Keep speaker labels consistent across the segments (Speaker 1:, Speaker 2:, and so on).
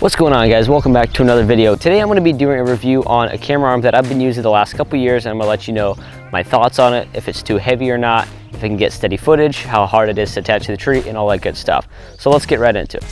Speaker 1: What's going on, guys? Welcome back to another video. Today I'm going to be doing a review on a camera arm that I've been using the last couple years, and I'm going to let you know my thoughts on it, if it's too heavy or not, if I can get steady footage, how hard it is to attach to the tree, and all that good stuff. So let's get right into it.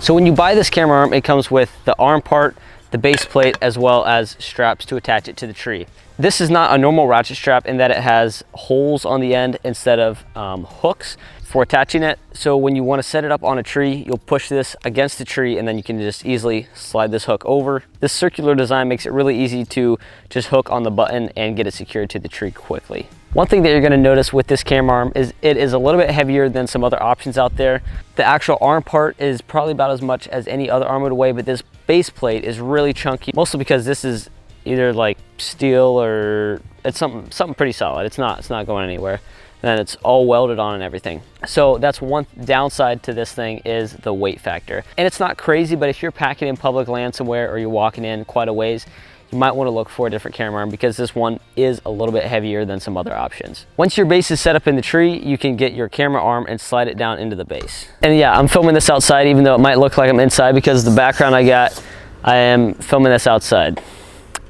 Speaker 1: So when you buy this camera arm, it comes with the arm part, the base plate, as well as straps to attach it to the tree. This is not a normal ratchet strap in that it has holes on the end instead of hooks for attaching it. So when you want to set it up on a tree, you'll push this against the tree and then you can just easily slide this hook over. This circular design makes it really easy to just hook on the button and get it secured to the tree quickly. One thing that you're going to notice with this camera arm is it is a little bit heavier than some other options out there. The actual arm part is probably about as much as any other arm would weigh, but this base plate is really chunky, mostly because this is either like steel or it's something pretty solid. It's not going anywhere. And it's all welded on and everything. So that's one downside to this thing, is the weight factor. And it's not crazy, but if you're packing in public land somewhere or you're walking in quite a ways, you might want to look for a different camera arm because this one is a little bit heavier than some other options. Once your base is set up in the tree, you can get your camera arm and slide it down into the base. And yeah, I'm filming this outside even though it might look like I'm inside, because the background I got, I am filming this outside.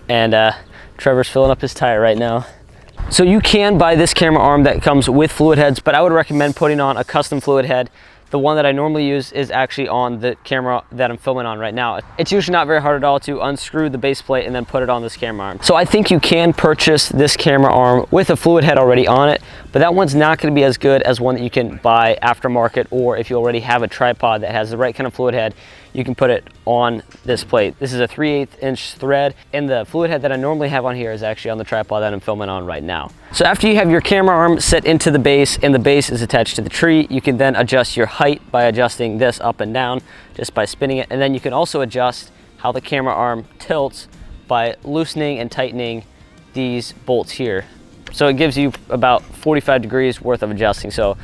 Speaker 1: And Trevor's filling up his tire right now. So you can buy this camera arm that comes with fluid heads, but I would recommend putting on a custom fluid head. The one that I normally use is actually on the camera that I'm filming on right now. It's usually not very hard at all to unscrew the base plate and then put it on this camera arm. So I think you can purchase this camera arm with a fluid head already on it, but that one's not going to be as good as one that you can buy aftermarket, or if you already have a tripod that has the right kind of fluid head, you can put it on this plate. This is a 3/8 inch thread, and the fluid head that I normally have on here is actually on the tripod that I'm filming on right now. So after you have your camera arm set into the base and the base is attached to the tree, you can then adjust your height by adjusting this up and down just by spinning it. And then you can also adjust how the camera arm tilts by loosening and tightening these bolts here. So it gives you about 45 degrees worth of adjusting. So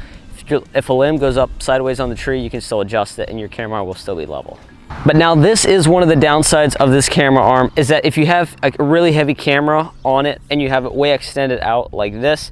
Speaker 1: if a limb goes up sideways on the tree, you can still adjust it and your camera arm will still be level. But now this is one of the downsides of this camera arm, is that if you have a really heavy camera on it and you have it way extended out like this,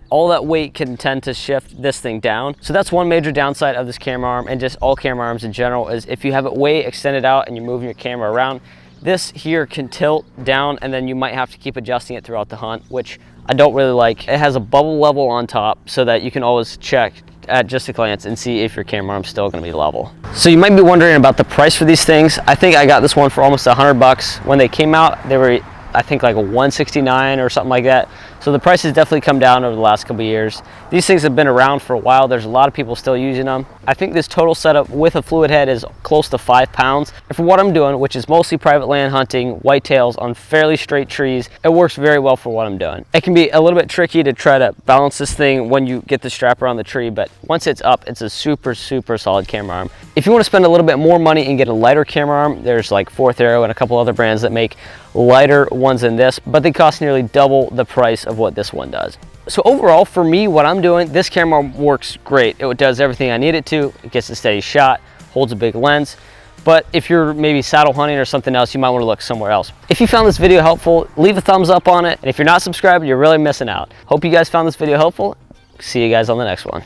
Speaker 1: all that weight can tend to shift this thing down. So that's one major downside of this camera arm, and just all camera arms in general, is if you have it way extended out and you're moving your camera around, this here can tilt down and then you might have to keep adjusting it throughout the hunt, which I don't really like. It has a bubble level on top so that you can always check at just a glance and see if your camera arm's still going to be level. So you might be wondering about the price for these things. I think I got this one for almost $100. When they came out, they were, I think, like a $169 or something like that. So the price has definitely come down over the last couple of years. These things have been around for a while. There's a lot of people still using them. I think this total setup with a fluid head is close to 5 pounds. And for what I'm doing, which is mostly private land hunting, whitetails on fairly straight trees, it works very well for what I'm doing. It can be a little bit tricky to try to balance this thing when you get the strap around the tree, but once it's up, it's a super solid camera arm. If you want to spend a little bit more money and get a lighter camera arm, there's like Fourth Arrow and a couple other brands that make lighter ones than this, but they cost nearly double the price of what this one does. So overall, for me, what I'm doing, this camera works great. It does everything I need it to. It gets a steady shot, holds a big lens. But if you're maybe saddle hunting or something else, you might want to look somewhere else. If you found this video helpful, leave a thumbs up on it. And if you're not subscribed, you're really missing out. Hope you guys found this video helpful. See you guys on the next one.